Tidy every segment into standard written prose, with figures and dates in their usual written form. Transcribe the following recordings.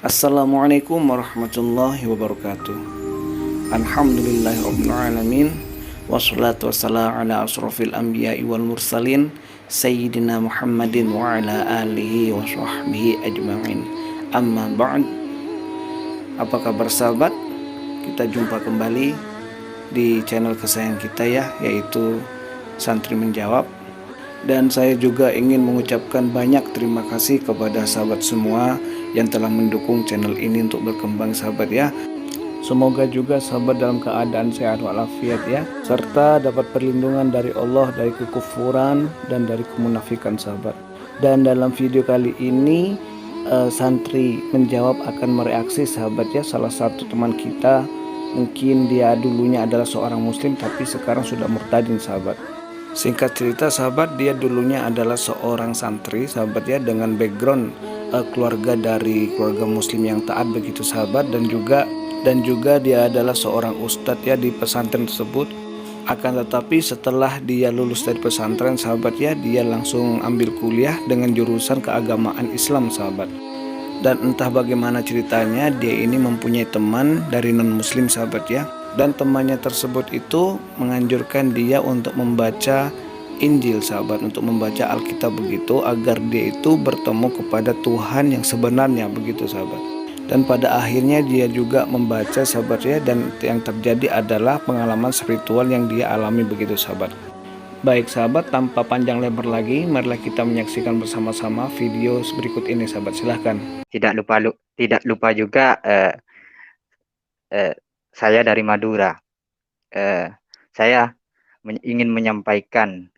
Assalamualaikum warahmatullahi wabarakatuh. Alhamdulillahirrabbilalamin. Wassalatu wassalamu ala asrafil anbiya'i wal mursalin Sayyidina Muhammadin wa ala alihi wa sahbihi ajma'in. Amma ba'd. Apa kabar sahabat? Kita jumpa kembali di channel kesayangan kita ya, yaitu Santri Menjawab. Dan saya juga ingin mengucapkan banyak terima kasih kepada sahabat semua yang telah mendukung channel ini untuk berkembang sahabat ya. Semoga juga sahabat dalam keadaan sehat walafiat ya, serta dapat perlindungan dari Allah dari kekufuran dan dari kemunafikan sahabat. Dan dalam video kali ini Santri Menjawab akan mereaksi sahabat ya, salah satu teman kita. Mungkin dia dulunya adalah seorang muslim tapi sekarang sudah murtadin sahabat. Singkat cerita sahabat, dia dulunya adalah seorang santri sahabat ya, dengan background keluarga dari keluarga muslim yang taat begitu sahabat, dan juga dia adalah seorang ustadz ya di pesantren tersebut. Akan tetapi setelah dia lulus dari pesantren sahabat ya, dia langsung ambil kuliah dengan jurusan keagamaan Islam sahabat. Dan entah bagaimana ceritanya, dia ini mempunyai teman dari non muslim sahabat ya, dan temannya tersebut itu menganjurkan dia untuk membaca Injil sahabat, untuk membaca Alkitab begitu, agar dia itu bertemu kepada Tuhan yang sebenarnya begitu sahabat. Dan pada akhirnya dia juga membaca sahabat ya, dan yang terjadi adalah pengalaman spiritual yang dia alami begitu sahabat. Baik sahabat, tanpa panjang lebar lagi, marilah kita menyaksikan bersama-sama video berikut ini sahabat, silahkan. Tidak lupa juga saya dari Madura. Saya ingin menyampaikan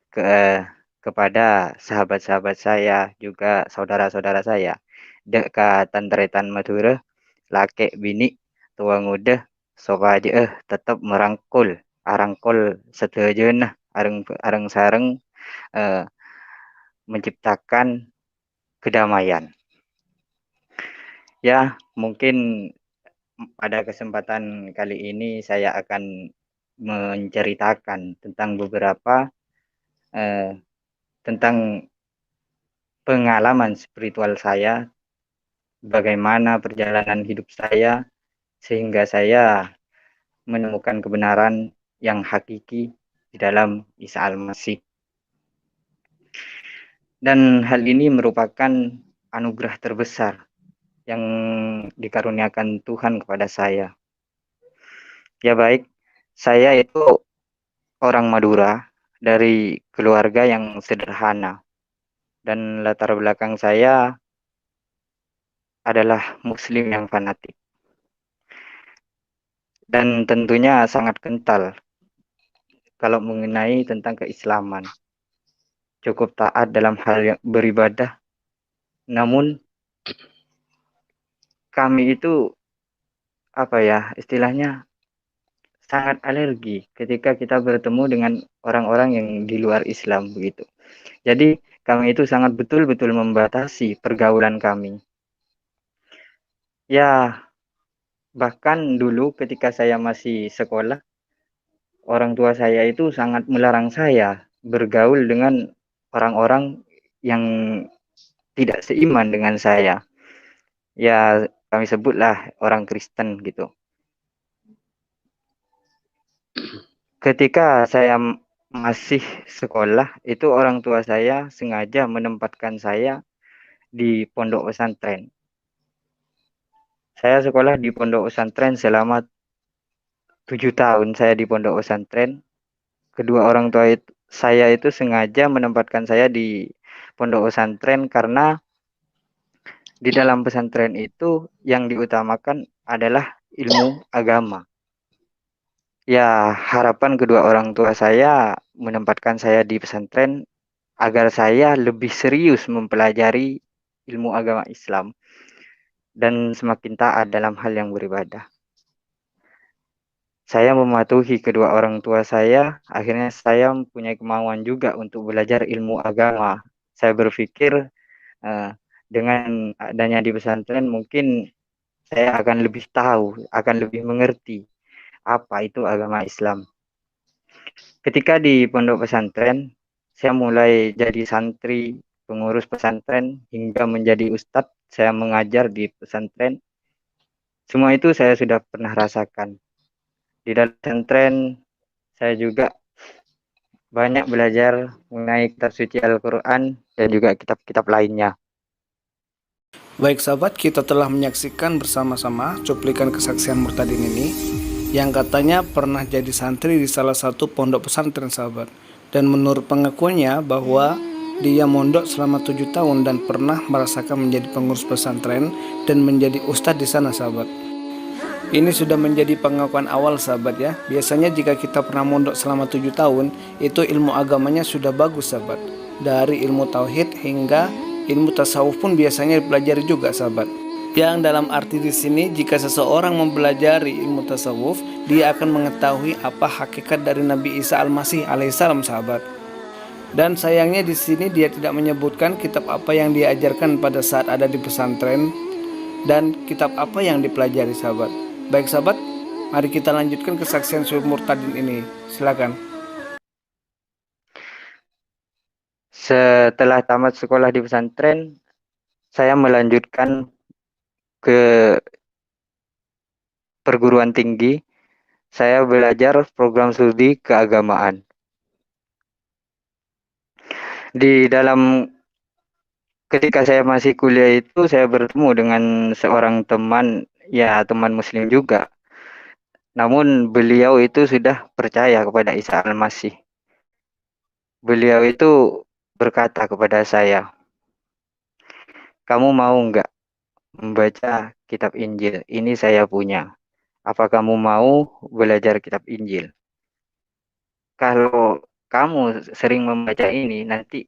kepada sahabat-sahabat saya, juga saudara-saudara saya, dekat Tantretan Madura, laki bini tua ngudah sobaje tetap merangkul arangkul setuju areng sareng menciptakan kedamaian. Ya, mungkin pada kesempatan kali ini saya akan menceritakan tentang beberapa tentang pengalaman spiritual saya, bagaimana perjalanan hidup saya sehingga saya menemukan kebenaran yang hakiki di dalam Isa Al-Masih. Dan hal ini merupakan anugerah terbesar yang dikaruniakan Tuhan kepada saya. Ya baik, saya itu orang Madura dari keluarga yang sederhana, dan latar belakang saya adalah muslim yang fanatik. Dan tentunya sangat kental kalau mengenai tentang keislaman. Cukup taat dalam hal yang beribadah, namun kami itu istilahnya sangat alergi ketika kita bertemu dengan orang-orang yang di luar Islam begitu. Jadi kami itu sangat betul-betul membatasi pergaulan kami. Ya, bahkan dulu ketika saya masih sekolah, orang tua saya itu sangat melarang saya bergaul dengan orang-orang yang tidak seiman dengan saya. Ya, kami sebutlah orang Kristen gitu. Ketika saya masih sekolah, itu orang tua saya sengaja menempatkan saya di pondok pesantren. Saya sekolah di pondok pesantren selama 7 tahun. Saya di pondok pesantren. Kedua orang tua saya itu sengaja menempatkan saya di pondok pesantren karena di dalam pesantren itu yang diutamakan adalah ilmu agama. Ya, harapan kedua orang tua saya menempatkan saya di pesantren agar saya lebih serius mempelajari ilmu agama Islam dan semakin taat dalam hal yang beribadah. Saya mematuhi kedua orang tua saya, akhirnya saya mempunyai kemauan juga untuk belajar ilmu agama. Saya berpikir dengan adanya di pesantren mungkin saya akan lebih tahu, akan lebih mengerti apa itu agama Islam. Ketika di pondok pesantren, saya mulai jadi santri, pengurus pesantren, hingga menjadi ustadz. Saya mengajar di pesantren. Semua itu saya sudah pernah rasakan. Di dalam pesantren saya juga banyak belajar mengenai kitab suci Al-Quran dan juga kitab-kitab lainnya. Baik sahabat, kita telah menyaksikan bersama-sama cuplikan kesaksian Murtadin ini yang katanya pernah jadi santri di salah satu pondok pesantren sahabat. Dan menurut pengakuannya bahwa dia mondok selama 7 tahun dan pernah merasakan menjadi pengurus pesantren dan menjadi ustadz di sana sahabat. Ini sudah menjadi pengakuan awal sahabat ya. Biasanya jika kita pernah mondok selama 7 tahun, itu ilmu agamanya sudah bagus sahabat. Dari ilmu tauhid hingga ilmu tasawuf pun biasanya dipelajari juga sahabat. Yang dalam arti di sini, jika seseorang mempelajari ilmu tasawuf, dia akan mengetahui apa hakikat dari Nabi Isa Al-Masih alaihissalam sahabat. Dan sayangnya di sini dia tidak menyebutkan kitab apa yang diajarkan pada saat ada di pesantren dan kitab apa yang dipelajari sahabat. Baik sahabat, mari kita lanjutkan kesaksian Syekh Murtadin ini. Silakan. Setelah tamat sekolah di pesantren, saya melanjutkan ke perguruan tinggi. Saya belajar program studi keagamaan. Di dalam ketika saya masih kuliah itu, saya bertemu dengan seorang teman, ya teman muslim juga. Namun beliau itu sudah percaya kepada Isa Al-Masih. Beliau itu berkata kepada saya, "Kamu mau nggak membaca kitab Injil? Ini saya punya. Apa kamu mau belajar kitab Injil? Kalau kamu sering membaca ini, nanti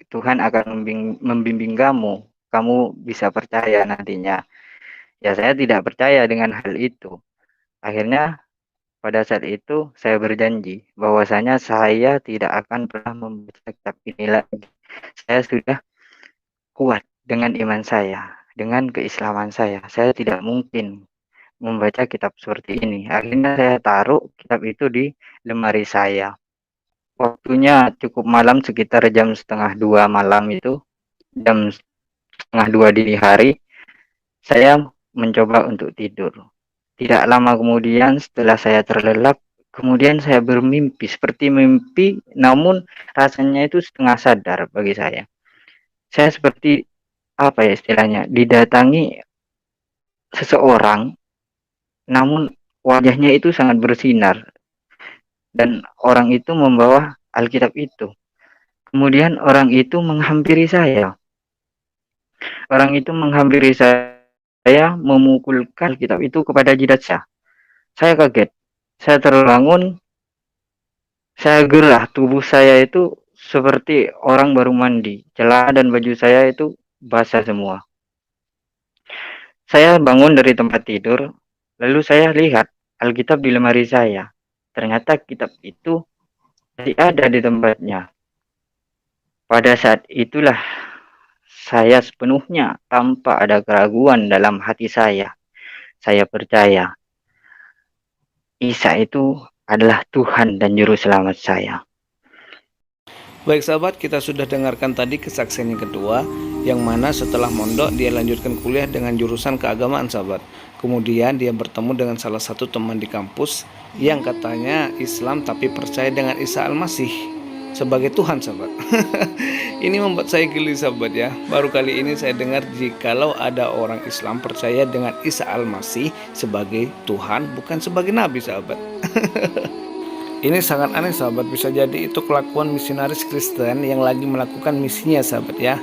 Tuhan akan membimbing kamu. Kamu bisa percaya nantinya." Ya, saya tidak percaya dengan hal itu. Akhirnya pada saat itu saya berjanji bahwasanya saya tidak akan pernah membaca kitab ini lagi. Saya sudah kuat dengan iman saya, dengan keislaman saya. Saya tidak mungkin membaca kitab seperti ini. Akhirnya saya taruh kitab itu di lemari saya. Waktunya cukup malam, sekitar jam setengah 2 malam itu, jam setengah 2 dini hari, saya mencoba untuk tidur. Tidak lama kemudian setelah saya terlelap, kemudian saya bermimpi seperti mimpi, namun rasanya itu setengah sadar bagi saya. Saya seperti apa ya istilahnya, didatangi seseorang, namun wajahnya itu sangat bersinar dan orang itu membawa Alkitab itu. Kemudian orang itu menghampiri saya. Orang itu menghampiri saya, memukulkan Alkitab itu kepada jidat saya. Saya kaget. Saya terbangun, saya gerah, tubuh saya itu seperti orang baru mandi. Celana dan baju saya itu basah semua. Saya bangun dari tempat tidur, lalu saya lihat Alkitab di lemari saya. Ternyata kitab itu masih ada di tempatnya. Pada saat itulah saya sepenuhnya tanpa ada keraguan dalam hati saya. Saya percaya Isa itu adalah Tuhan dan Juru Selamat saya. Baik sahabat, kita sudah dengarkan tadi kesaksian yang kedua, yang mana setelah mondok dia lanjutkan kuliah dengan jurusan keagamaan sahabat. Kemudian dia bertemu dengan salah satu teman di kampus yang katanya Islam tapi percaya dengan Isa Al-Masih sebagai Tuhan sahabat. Ini membuat saya geli sahabat ya. Baru kali ini saya dengar jikalau ada orang Islam percaya dengan Isa Al-Masih sebagai Tuhan, bukan sebagai Nabi sahabat. Ini sangat aneh sahabat, bisa jadi itu kelakuan misionaris Kristen yang lagi melakukan misinya sahabat ya.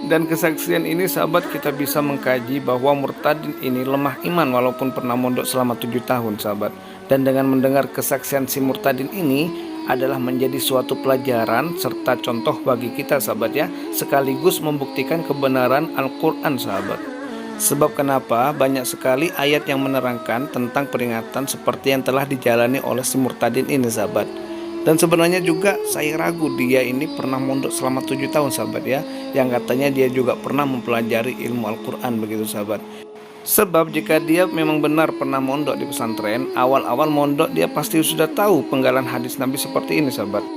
Dan kesaksian ini sahabat kita bisa mengkaji bahwa Murtadin ini lemah iman walaupun pernah mondok selama 7 tahun sahabat. Dan dengan mendengar kesaksian si Murtadin ini adalah menjadi suatu pelajaran serta contoh bagi kita sahabat ya, sekaligus membuktikan kebenaran Al-Quran sahabat. Sebab kenapa banyak sekali ayat yang menerangkan tentang peringatan seperti yang telah dijalani oleh si Murtadin ini sahabat. Dan sebenarnya juga saya ragu dia ini pernah mondok selama 7 tahun sahabat ya, yang katanya dia juga pernah mempelajari ilmu Al-Quran begitu sahabat. Sebab jika dia memang benar pernah mondok di pesantren, awal-awal mondok dia pasti sudah tahu penggalan hadis Nabi seperti ini sahabat.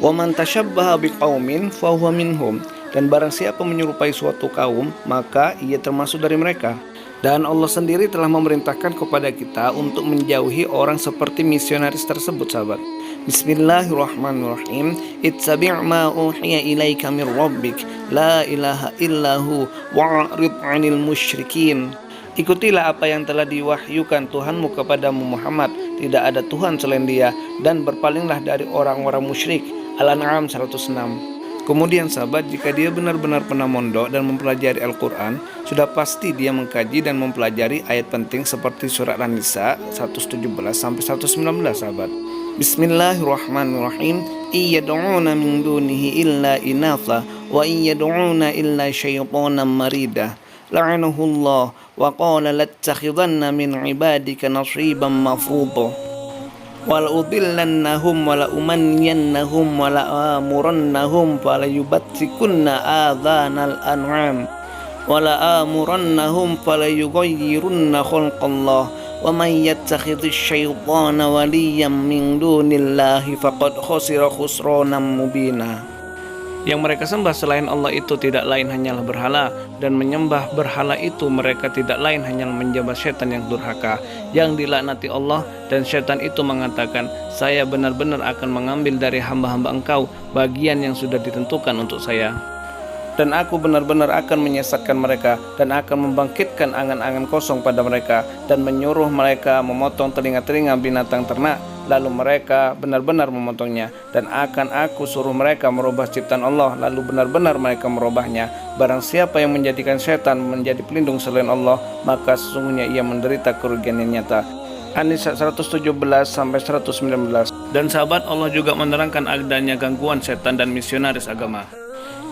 Wa man tashabbaha biqaumin fahuwa minhum. Dan barang siapa menyerupai suatu kaum, maka ia termasuk dari mereka. Dan Allah sendiri telah memerintahkan kepada kita untuk menjauhi orang seperti misionaris tersebut, sahabat. Bismillahirrahmanirrahim. Ittabi' ma uhiya ilaika min rabbik, la ilaha illahu wa'rid 'anil musyrikin. Ikutilah apa yang telah diwahyukan Tuhanmu kepadamu Muhammad, tidak ada Tuhan selain Dia, dan berpalinglah dari orang-orang musyrik. Al-An'am 106. Kemudian sahabat, jika dia benar-benar pernah mondok dan mempelajari Al-Quran, sudah pasti dia mengkaji dan mempelajari ayat penting seperti surat An-Nisa 117 sampai 119, sahabat. Bismillahirrahmanirrahim. Iyad'una min dunihi illa inatha wa iyad'una illa syaitanan marida. La'anahullah wa qala lattakhidhanna min ibadika nasiban mafruḍa. Wala'udillannahum wala'umanniyannahum wala'amurannahum falayubattikunna adhanal an'am wala'amurannahum falayughayyirunna khalqallah wa man yattakhidhish syaitana waliyyan min dunillahi faqad khasira khusranan mubina. Yang mereka sembah selain Allah itu tidak lain hanyalah berhala, dan menyembah berhala itu mereka tidak lain hanyalah menyembah syaitan yang durhaka, yang dilaknati Allah. Dan syaitan itu mengatakan, saya benar-benar akan mengambil dari hamba-hamba engkau bagian yang sudah ditentukan untuk saya, dan aku benar-benar akan menyesatkan mereka dan akan membangkitkan angan-angan kosong pada mereka, dan menyuruh mereka memotong telinga-telinga binatang ternak, lalu mereka benar-benar memotongnya, dan akan aku suruh mereka merubah ciptaan Allah, lalu benar-benar mereka merubahnya. Barang siapa yang menjadikan syaitan menjadi pelindung selain Allah, maka sesungguhnya ia menderita kerugian yang nyata. An-Nisa 117 sampai 119. Dan sahabat, Allah juga menerangkan adanya gangguan setan dan misionaris agama.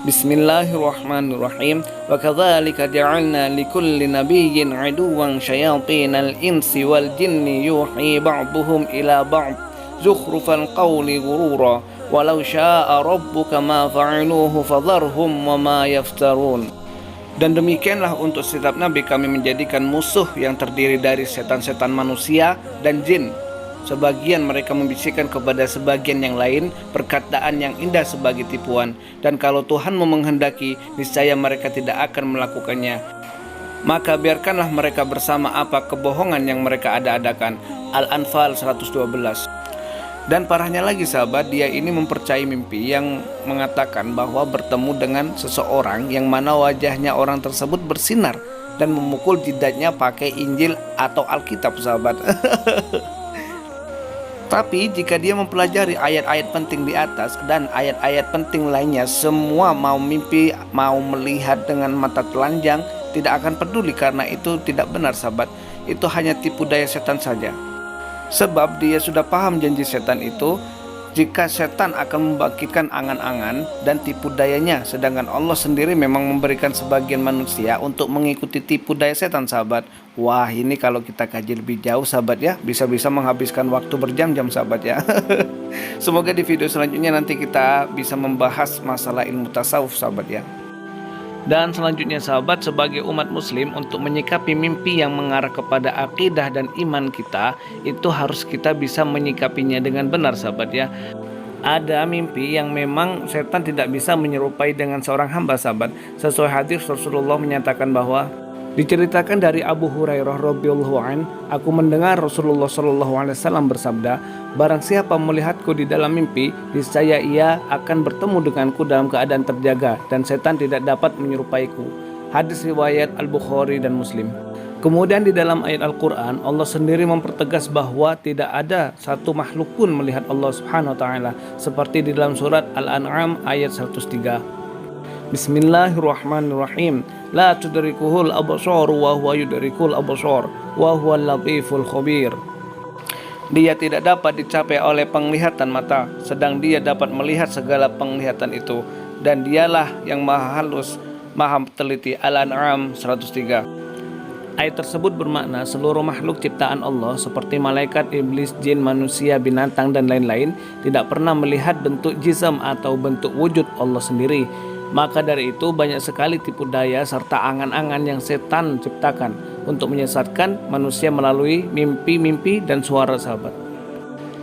Bismillahirrahmanirrahim. Wa kadzalika ja'alna likulli nabiyyin 'aduwwan syayatinal insi wal jinni yuhi ba'dhum ila ba'd zukhrufal qawli ghurura walau syaa rabbuka ma fa'iluhu fadharhum wa ma yaftarun. Dan demikianlah untuk setiap nabi kami menjadikan musuh yang terdiri dari setan-setan manusia dan jin. Sebagian mereka membisikkan kepada sebagian yang lain perkataan yang indah sebagai tipuan, dan kalau Tuhanmu menghendaki, niscaya mereka tidak akan melakukannya. Maka biarkanlah mereka bersama apa kebohongan yang mereka ada-adakan. Al-Anfal 112. Dan parahnya lagi sahabat, dia ini mempercayai mimpi yang mengatakan bahwa bertemu dengan seseorang yang mana wajahnya orang tersebut bersinar dan memukul jidatnya pakai Injil atau Alkitab, sahabat. Tapi jika dia mempelajari ayat-ayat penting di atas dan ayat-ayat penting lainnya, semua mau mimpi, mau melihat dengan mata telanjang, tidak akan peduli, karena itu tidak benar, sahabat. Itu hanya tipu daya setan saja. Sebab dia sudah paham janji setan itu, jika setan akan membangkitkan angan-angan dan tipu dayanya, sedangkan Allah sendiri memang memberikan sebagian manusia untuk mengikuti tipu daya setan, sahabat. Wah, ini kalau kita kaji lebih jauh, sahabat ya, bisa-bisa menghabiskan waktu berjam-jam, sahabat ya. Semoga di video selanjutnya nanti kita bisa membahas masalah ilmu tasawuf, sahabat ya. Dan selanjutnya sahabat, sebagai umat muslim, untuk menyikapi mimpi yang mengarah kepada akidah dan iman kita, itu harus kita bisa menyikapinya dengan benar, sahabat ya. Ada mimpi yang memang setan tidak bisa menyerupai dengan seorang hamba, sahabat. Sesuai hadis Rasulullah menyatakan bahwa, diceritakan dari Abu Hurairah radhiyallahu an, aku mendengar Rasulullah sallallahu alaihi wasallam bersabda, barang siapa melihatku di dalam mimpi, niscaya ia akan bertemu denganku dalam keadaan terjaga, dan setan tidak dapat menyerupaiku. Hadis riwayat Al-Bukhari dan Muslim. Kemudian di dalam ayat Al-Quran, Allah sendiri mempertegas bahwa tidak ada satu makhluk pun melihat Allah subhanahu wa ta'ala, seperti di dalam surat Al-An'am ayat 103. Bismillahirrahmanirrahim. La tudrikuhul absar wa huwa yudrikul absar wa huwal latiful khabir. Dia tidak dapat dicapai oleh penglihatan mata, sedang dia dapat melihat segala penglihatan itu, dan dialah yang maha halus, maha teliti. Al-An'am 103. Ayat tersebut bermakna seluruh makhluk ciptaan Allah seperti malaikat, iblis, jin, manusia, binatang, dan lain-lain tidak pernah melihat bentuk jism atau bentuk wujud Allah sendiri. Maka dari itu banyak sekali tipu daya serta angan-angan yang setan ciptakan untuk menyesatkan manusia melalui mimpi-mimpi dan suara, sahabat.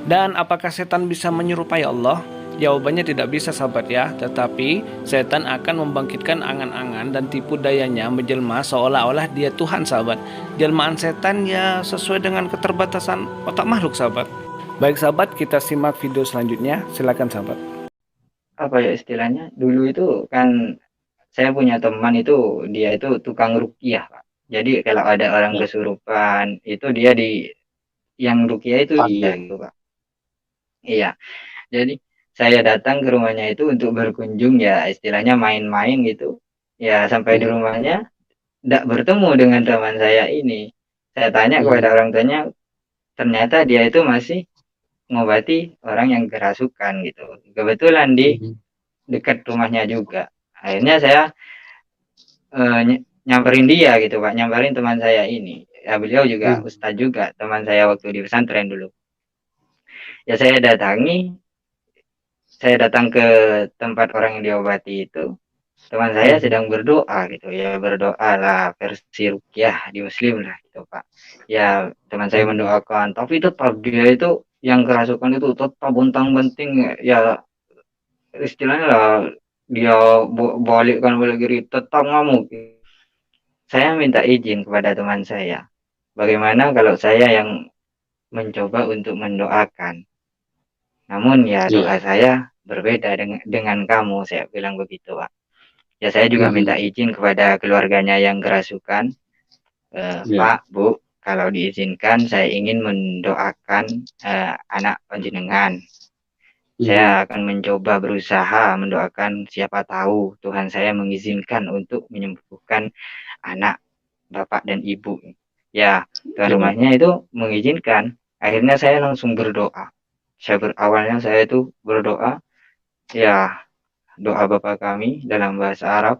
Dan apakah setan bisa menyerupai Allah? Jawabannya tidak bisa sahabat ya, tetapi setan akan membangkitkan angan-angan dan tipu dayanya menjelma seolah-olah dia Tuhan sahabat. Jelmaan setan ya sesuai dengan keterbatasan otak makhluk sahabat. Baik sahabat, kita simak video selanjutnya, silakan sahabat. Apa ya istilahnya, dulu itu kan saya punya teman itu, dia itu tukang ruqyah, Pak. Jadi kalau ada orang kesurupan itu dia yang ruqyah itu dia gitu, Pak. Iya. Jadi saya datang ke rumahnya itu untuk berkunjung, ya istilahnya main-main gitu. Ya sampai di rumahnya tidak bertemu dengan teman saya ini. Saya tanya kepada orang tuanya, ternyata dia itu masih ngobati orang yang kerasukan gitu. Kebetulan di dekat rumahnya juga. Akhirnya saya nyamperin dia gitu, Pak, nyamperin teman saya ini. Ya beliau juga ustadz juga, teman saya waktu di pesantren dulu. Ya saya datang ke tempat orang yang diobati itu. Teman saya sedang berdoa gitu ya, berdoa lah versi ruqyah di muslim lah gitu, Pak. Ya teman saya mendoakan, tapi tetap dia itu yang kerasukan itu tetap bontang-benting, ya istilahnya lah, dia balikkan balik kiri tetap ngamuk. Saya minta izin kepada teman saya, bagaimana kalau saya yang mencoba untuk mendoakan, namun ya doa saya berbeda dengan kamu, saya bilang begitu, Pak. Ya saya juga minta izin kepada keluarganya yang kerasukan, Pak, Bu, kalau diizinkan saya ingin mendoakan anak panjenengan. Saya akan mencoba berusaha mendoakan, siapa tahu Tuhan saya mengizinkan untuk menyembuhkan anak bapak dan ibu. Ya, tuan rumahnya itu mengizinkan. Akhirnya saya langsung berdoa. Awalnya saya itu berdoa, ya doa Bapa kami dalam bahasa Arab.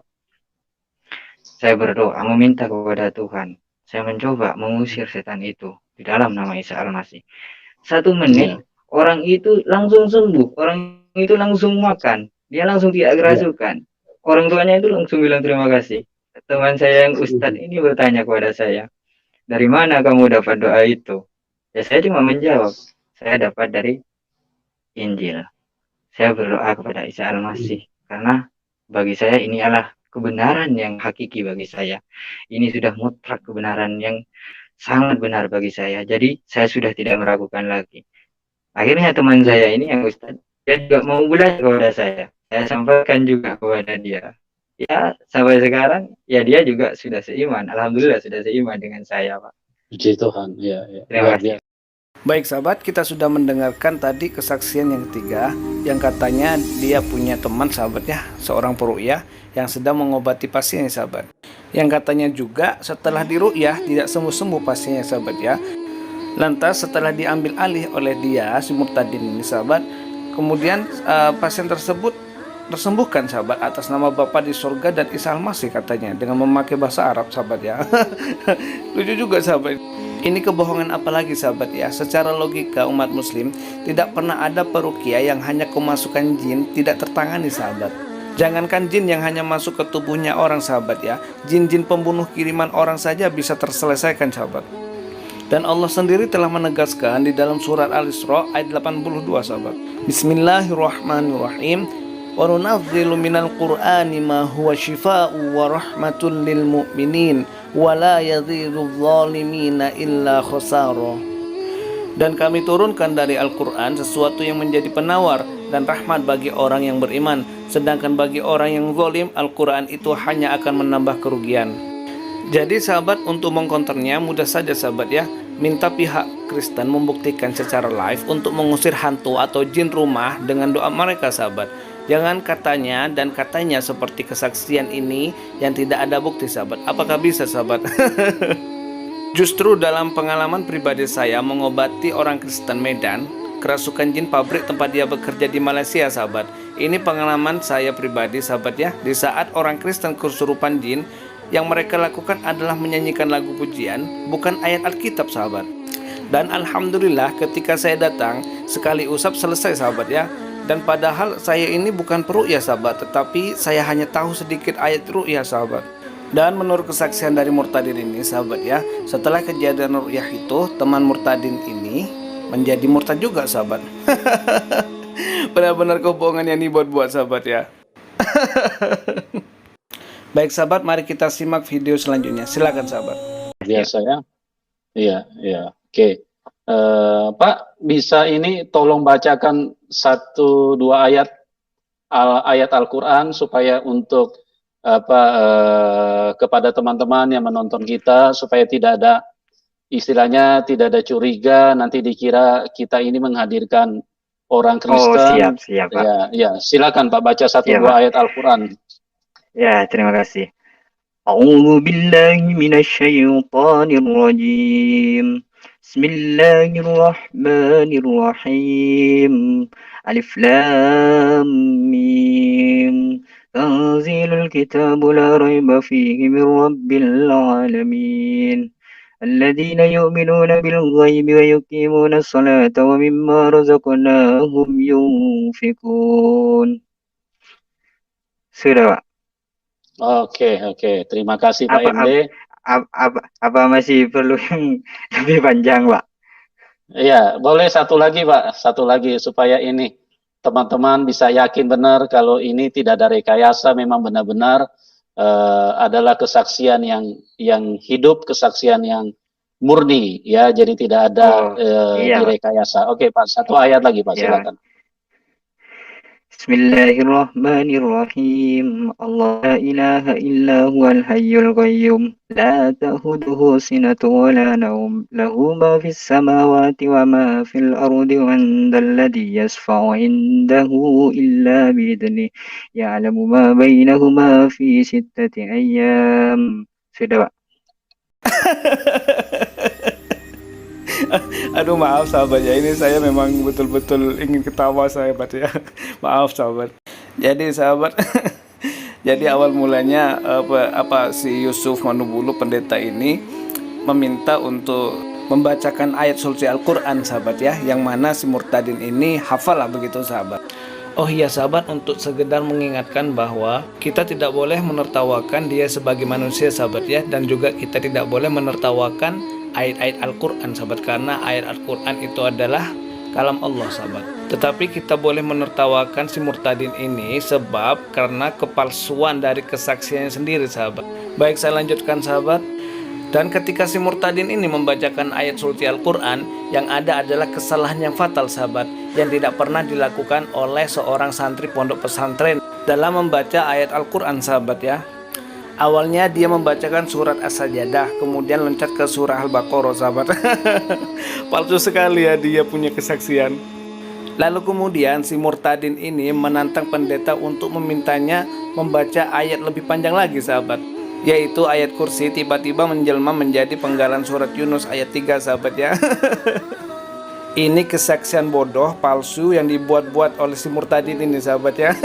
Saya berdoa meminta kepada Tuhan. Saya mencoba mengusir setan itu di dalam nama Isa Al-Masih. 1 menit orang itu langsung sembuh, orang itu langsung makan, dia langsung tidak kerasukan. Orang tuanya itu langsung bilang terima kasih. Teman saya yang ustadz ini bertanya kepada saya, dari mana kamu dapat doa itu? Ya saya cuma menjawab, saya dapat dari Injil. Saya berdoa kepada Isa Al-Masih karena bagi saya ini adalah kebenaran yang hakiki bagi saya. Ini sudah mutlak kebenaran yang sangat benar bagi saya. Jadi saya sudah tidak meragukan lagi. Akhirnya teman saya ini yang ustadz, dia juga mau belajar kepada saya. Saya sampaikan juga kepada dia. Ya sampai sekarang ya dia juga sudah seiman. Alhamdulillah sudah seiman dengan saya, Pak. Puji Tuhan, ya. Terima kasih. Baik sahabat, kita sudah mendengarkan tadi kesaksian yang ketiga, yang katanya dia punya teman sahabatnya, seorang peruqyah yang sedang mengobati pasiennya sahabat. Yang katanya juga setelah diruqyah tidak sembuh-sembuh pasiennya sahabat ya. Lantas setelah diambil alih oleh dia, si murtadin ini sahabat, kemudian pasien tersebut tersembuhkan sahabat atas nama Bapa di surga dan Isa Al-Masih katanya, dengan memakai bahasa Arab sahabat ya. Lucu juga sahabat. Ini kebohongan apa lagi sahabat ya? Secara logika umat muslim tidak pernah ada peruqyah yang hanya kemasukan jin tidak tertangani sahabat. Jangankan jin yang hanya masuk ke tubuhnya orang sahabat ya, jin-jin pembunuh kiriman orang saja bisa terselesaikan sahabat. Dan Allah sendiri telah menegaskan di dalam surat Al-Isra ayat 82 sahabat. Bismillahirrahmanirrahim. Wa nunazzilu minal qur'ani ma huwa shifaa'u wa rahmatul lil mu'minin wa la yadhidudz zalimina illa khasara. Dan kami turunkan dari Al-Quran sesuatu yang menjadi penawar dan rahmat bagi orang yang beriman, sedangkan bagi orang yang zalim Al-Quran itu hanya akan menambah kerugian. Jadi sahabat, untuk mengkonternya mudah saja sahabat ya. Minta pihak Kristen membuktikan secara live untuk mengusir hantu atau jin rumah dengan doa mereka sahabat. Jangan katanya dan katanya seperti kesaksian ini yang tidak ada bukti sahabat. Apakah bisa sahabat? Justru dalam pengalaman pribadi saya mengobati orang Kristen Medan, kerasukan jin pabrik tempat dia bekerja di Malaysia sahabat. Ini pengalaman saya pribadi sahabat ya. Di saat orang Kristen kesurupan jin, yang mereka lakukan adalah menyanyikan lagu pujian, bukan ayat Alkitab sahabat. Dan alhamdulillah ketika saya datang, sekali usap selesai sahabat ya. Dan padahal saya ini bukan peruqyah sahabat, tetapi saya hanya tahu sedikit ayat ruqyah sahabat. Dan menurut kesaksian dari murtadin ini sahabat ya, setelah kejadian ruqyah itu, teman murtadin ini menjadi murtad juga sahabat. Benar-benar kebohongan yang dibuat-buat sahabat ya. Baik sahabat, mari kita simak video selanjutnya. Silakan sahabat. Biasa ya. Iya, iya. Oke. Pak, bisa ini tolong bacakan 1-2 ayat Al-Quran supaya untuk kepada teman-teman yang menonton kita supaya tidak ada istilahnya tidak ada curiga nanti dikira kita ini menghadirkan orang Kristen. Siap, Pak. Ya, silakan Pak baca 1-2 ayat Al-Quran. Ya, terima kasih. A'udzu billahi minasyaitonir rajim. Bismillahirrahmanirrahim. Alif lam mim. Tanzilul kitabu la raiba fihi min rabbil alamin. الذين يؤمنون بالغيب ويقيمون الصلاة ومما رزقناهم ينفقون. Sudah, Pak. Oke. Terima kasih Pak MD. Apa masih perlu yang lebih panjang, Pak? Iya, boleh satu lagi Pak, satu lagi supaya ini teman-teman bisa yakin benar kalau ini tidak ada rekayasa, memang benar-benar adalah kesaksian yang hidup, kesaksian yang murni ya, jadi tidak ada direkayasa. Oke Pak, satu ayat lagi Pak, silakan. Bismillahirrahmanirrahim. Allah la ilaha illa huwal hayyul qayyum la ta'khudhuhu sinatun wa la nawm lahu ma fis samawati wa ma fil ardi man dzalladzi yashfa'u 'indahu illa bi'idhnihi ya'lamu ma bainahuma fi sittati ayyam. Sudah, Pak. Aduh maaf sahabat ya, ini saya memang betul-betul ingin ketawa sahabat ya. Maaf sahabat. Jadi sahabat, jadi awal mulanya si Yusuf Manubulu pendeta ini meminta untuk membacakan ayat suci Al-Quran sahabat ya, yang mana si murtadin ini hafal lah begitu sahabat. Oh iya sahabat, untuk sekedar mengingatkan bahwa kita tidak boleh menertawakan dia sebagai manusia sahabat ya, dan juga kita tidak boleh menertawakan ayat-ayat Al-Quran sahabat, karena ayat Al-Quran itu adalah kalam Allah sahabat. Tetapi kita boleh menertawakan si murtadin ini sebab karena kepalsuan dari kesaksiannya sendiri sahabat. Baik, saya lanjutkan sahabat. Dan ketika si murtadin ini membacakan ayat suci Al-Quran, yang ada adalah kesalahan yang fatal sahabat, yang tidak pernah dilakukan oleh seorang santri pondok pesantren dalam membaca ayat Al-Quran sahabat ya. Awalnya dia membacakan surat As-Sajdah, kemudian loncat ke surah Al-Baqarah sahabat. Palsu sekali ya dia punya kesaksian. Lalu kemudian si murtadin ini menantang pendeta untuk memintanya membaca ayat lebih panjang lagi sahabat, yaitu ayat kursi tiba-tiba menjelma menjadi penggalan surat Yunus ayat 3 sahabat ya. Ini kesaksian bodoh palsu yang dibuat-buat oleh si murtadin ini sahabat ya.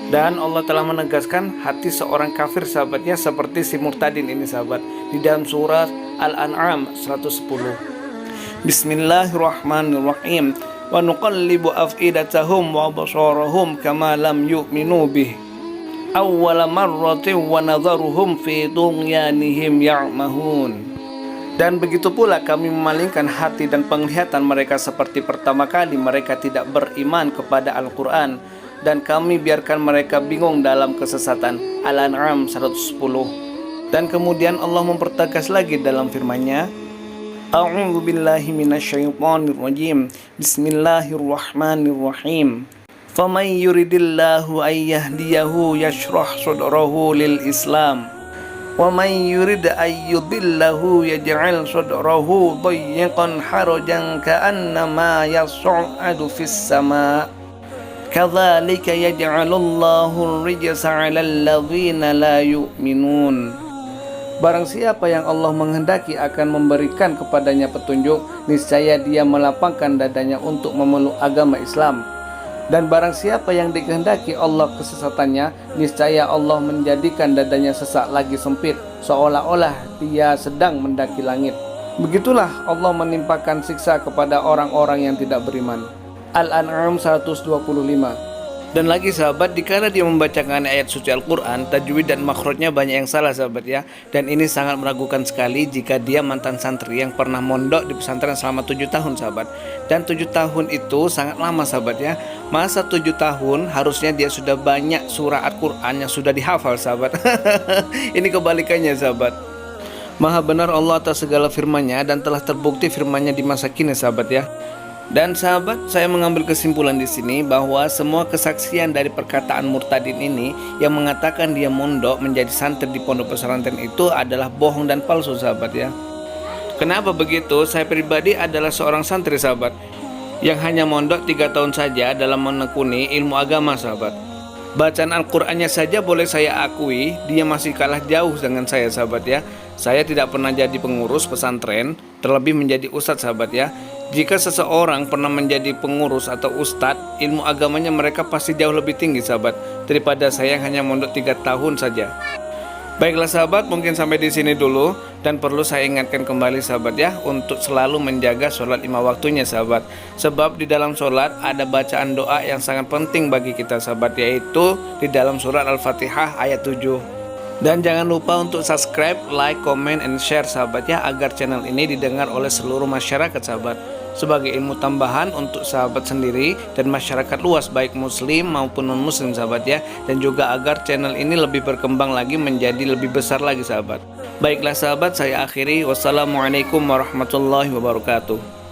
Dan Allah telah menegaskan hati seorang kafir sahabatnya seperti si murtadin ini sahabat di dalam surat Al-An'am 110. Bismillahirrahmanirrahim. Wa nuqallibu af'idatahum wa absarahum kama lam yu'minu bih awwala marratin wa nadharuhum fi tughyanihim ya'mahun. Dan begitu pula kami memalingkan hati dan penglihatan mereka seperti pertama kali mereka tidak beriman kepada Al-Quran, dan kami biarkan mereka bingung dalam kesesatan. Al-An'am 110. Dan kemudian Allah mempertegas lagi dalam firman-Nya, A'udzu billahi minasyaitonir rajim. Bismillahirrahmanirrahim. Faman yuridillahu ayyahdiyahu yashrah sadrahu lil Islam. Wa man yurid ayyudillahu yaj'al sadrahu dayyiqan harajan ka'annama yas'adu fis sama'. Kadzalika yaj'alullahu ar-rijsa 'alal ladzina la yu'minun. Barang siapa yang Allah menghendaki akan memberikan kepadanya petunjuk, niscaya dia melapangkan dadanya untuk memeluk agama Islam. Dan barang siapa yang dikehendaki Allah kesesatannya, niscaya Allah menjadikan dadanya sesak lagi sempit, seolah-olah dia sedang mendaki langit. Begitulah Allah menimpakan siksa kepada orang-orang yang tidak beriman. Al-An'am 125. Dan lagi sahabat, dikala dia membacakan ayat suci Al-Quran, tajwid dan makhrajnya banyak yang salah sahabat ya. Dan ini sangat meragukan sekali jika dia mantan santri yang pernah mondok di pesantren selama 7 tahun sahabat. Dan 7 tahun itu sangat lama sahabat ya. Masa 7 tahun harusnya dia sudah banyak surah Al-Quran yang sudah dihafal sahabat. Ini kebalikannya sahabat. Maha benar Allah atas segala firman-Nya dan telah terbukti firman-Nya di masa kini sahabat ya. Dan sahabat, saya mengambil kesimpulan di sini bahwa semua kesaksian dari perkataan murtadin ini yang mengatakan dia mondok menjadi santri di pondok pesantren itu adalah bohong dan palsu sahabat ya. Kenapa begitu? Saya pribadi adalah seorang santri sahabat yang hanya mondok 3 tahun saja dalam menekuni ilmu agama sahabat. Bacaan Al-Qur'annya saja boleh saya akui dia masih kalah jauh dengan saya sahabat ya. Saya tidak pernah jadi pengurus pesantren, terlebih menjadi ustadz sahabat ya. Jika seseorang pernah menjadi pengurus atau ustadz, ilmu agamanya mereka pasti jauh lebih tinggi sahabat daripada saya yang hanya mondok 3 tahun saja. Baiklah sahabat, mungkin sampai di sini dulu, dan perlu saya ingatkan kembali sahabat ya untuk selalu menjaga sholat 5 waktunya sahabat. Sebab di dalam sholat ada bacaan doa yang sangat penting bagi kita sahabat, yaitu di dalam surat Al-Fatihah ayat 7. Dan jangan lupa untuk subscribe, like, comment, and share sahabat ya, agar channel ini didengar oleh seluruh masyarakat sahabat, sebagai ilmu tambahan untuk sahabat sendiri dan masyarakat luas baik muslim maupun non muslim sahabat ya, dan juga agar channel ini lebih berkembang lagi menjadi lebih besar lagi sahabat. Baiklah sahabat, saya akhiri. Wassalamualaikum warahmatullahi wabarakatuh.